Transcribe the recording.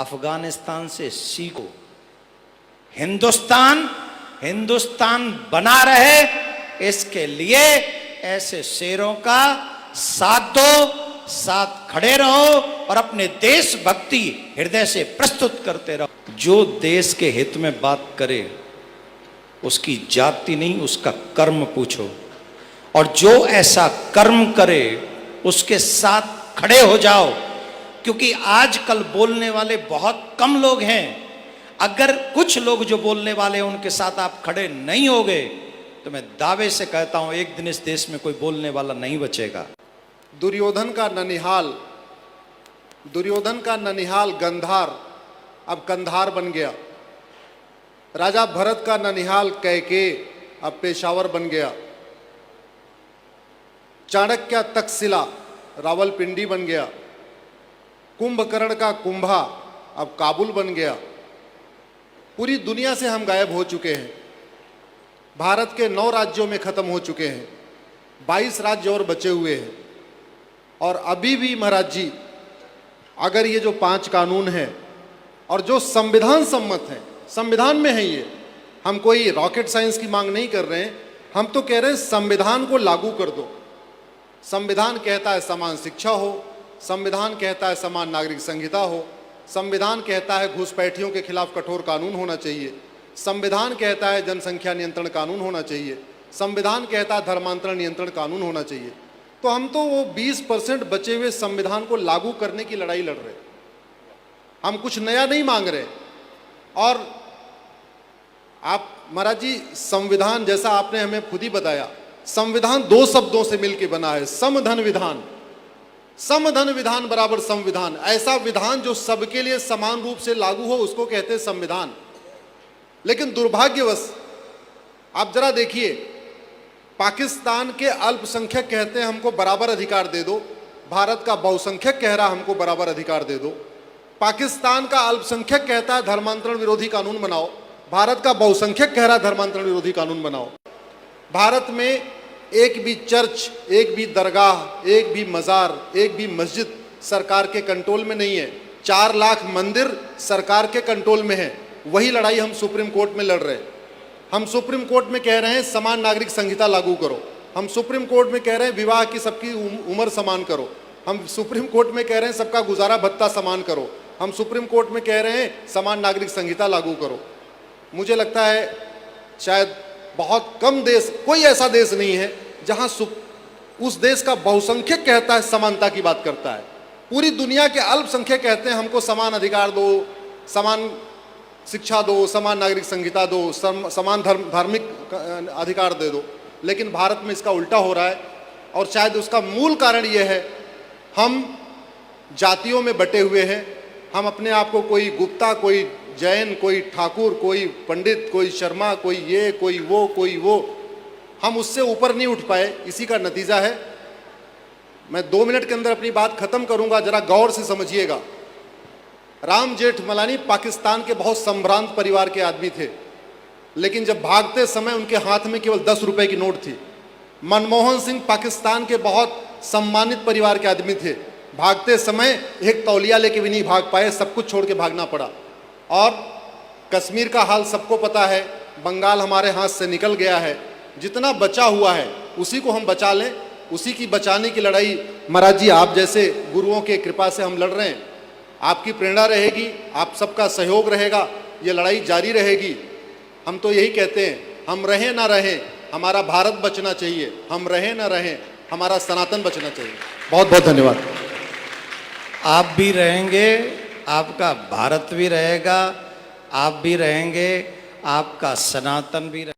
अफगानिस्तान से सीखो। हिंदुस्तान हिंदुस्तान बना रहे, इसके लिए ऐसे शेरों का साथ दो, साथ खड़े रहो और अपने देशभक्ति हृदय से प्रस्तुत करते रहो। जो देश के हित में बात करे उसकी जाति नहीं, उसका कर्म पूछो, और जो ऐसा कर्म करे उसके साथ खड़े हो जाओ। क्योंकि आजकल बोलने वाले बहुत कम लोग हैं। अगर कुछ लोग जो बोलने वाले हैं उनके साथ आप खड़े नहीं होगे तो मैं दावे से कहता हूं एक दिन इस देश में कोई बोलने वाला नहीं बचेगा। दुर्योधन का ननिहाल गंधार अब कंधार बन गया। राजा भरत का ननिहाल कैकेय अब पेशावर बन गया। चाणक्य तक्षशिला रावलपिंडी बन गया। कुंभकर्ण का कुंभा अब काबुल बन गया। पूरी दुनिया से हम गायब हो चुके हैं। भारत के 9 राज्यों में खत्म हो चुके हैं, 22 राज्य और बचे हुए हैं। और अभी भी महाराज जी, अगर ये जो 5 कानून हैं और जो संविधान सम्मत हैं, संविधान में है ये, हम कोई रॉकेट साइंस की मांग नहीं कर रहे हैं, हम तो कह रहे हैं संविधान को लागू कर दो। संविधान कहता है समान शिक्षा हो, संविधान कहता है समान नागरिक संहिता हो, संविधान कहता है घुसपैठियों के खिलाफ कठोर कानून होना चाहिए, संविधान कहता है जनसंख्या नियंत्रण कानून होना चाहिए, संविधान कहता है धर्मांतरण नियंत्रण कानून होना चाहिए। तो हम तो वो 20% बचे हुए संविधान को लागू करने की लड़ाई लड़ रहे, हम कुछ नया नहीं मांग रहे। और आप महाराज जी, संविधान जैसा आपने हमें खुद ही बताया, संविधान 2 शब्दों से मिलकर बना है, समधन विधान। समधन विधान बराबर संविधान। ऐसा विधान जो सबके लिए समान रूप से लागू हो उसको कहते हैं संविधान। लेकिन दुर्भाग्यवश आप जरा देखिए, पाकिस्तान के अल्पसंख्यक कहते हैं हमको बराबर अधिकार दे दो, भारत का बहुसंख्यक कह रहा हमको बराबर अधिकार दे दो। पाकिस्तान का अल्पसंख्यक कहता है धर्मांतरण विरोधी कानून बनाओ, भारत का बहुसंख्यक कह रहा है धर्मांतरण विरोधी कानून बनाओ। भारत में एक भी चर्च, एक भी दरगाह, एक भी मज़ार, एक भी मस्जिद सरकार के कंट्रोल में नहीं है। 4 लाख मंदिर सरकार के कंट्रोल में है। वही लड़ाई हम सुप्रीम कोर्ट में लड़ रहे हैं। हम सुप्रीम कोर्ट में कह रहे हैं समान नागरिक संहिता लागू करो। हम सुप्रीम कोर्ट में कह रहे हैं विवाह की सबकी उम्र समान करो। हम सुप्रीम कोर्ट में कह रहे हैं सबका गुजारा भत्ता समान करो। हम सुप्रीम कोर्ट में कह रहे हैं समान नागरिक संहिता लागू करो। मुझे लगता है शायद बहुत कम देश, कोई ऐसा देश नहीं है जहां उस देश का बहुसंख्यक कहता है समानता की बात करता है। पूरी दुनिया के अल्पसंख्यक कहते हैं हमको समान अधिकार दो, समान शिक्षा दो, समान नागरिक संहिता दो, समान धार्मिक अधिकार दे दो। लेकिन भारत में इसका उल्टा हो रहा है। और शायद उसका मूल कारण यह है, हम जातियों में बटे हुए हैं। हम अपने आप को कोई गुप्ता, कोई जैन, कोई ठाकुर, कोई पंडित, कोई शर्मा, कोई ये, कोई वो, हम उससे ऊपर नहीं उठ पाए। इसी का नतीजा है। मैं 2 मिनट के अंदर अपनी बात खत्म करूंगा, जरा गौर से समझिएगा। राम जेठमलानी पाकिस्तान के बहुत संभ्रांत परिवार के आदमी थे, लेकिन जब भागते समय उनके हाथ में केवल 10 रुपए की नोट थी। मनमोहन सिंह पाकिस्तान के बहुत सम्मानित परिवार के आदमी थे, भागते समय एक तौलिया लेके भी नहीं भाग पाए, सब कुछ छोड़ के भागना पड़ा। और कश्मीर का हाल सबको पता है, बंगाल हमारे हाथ से निकल गया है। जितना बचा हुआ है उसी को हम बचा लें, उसी की बचाने की लड़ाई महाराज जी आप जैसे गुरुओं के कृपा से हम लड़ रहे हैं। आपकी प्रेरणा रहेगी, आप सबका सहयोग रहेगा, ये लड़ाई जारी रहेगी। हम तो यही कहते हैं, हम रहें ना रहें, हमारा भारत बचना चाहिए। हम रहें ना रहें, हमारा सनातन बचना चाहिए। बहुत बहुत धन्यवाद। आप भी रहेंगे, आपका भारत भी रहेगा, आप भी रहेंगे, आपका सनातन भी रहेगा।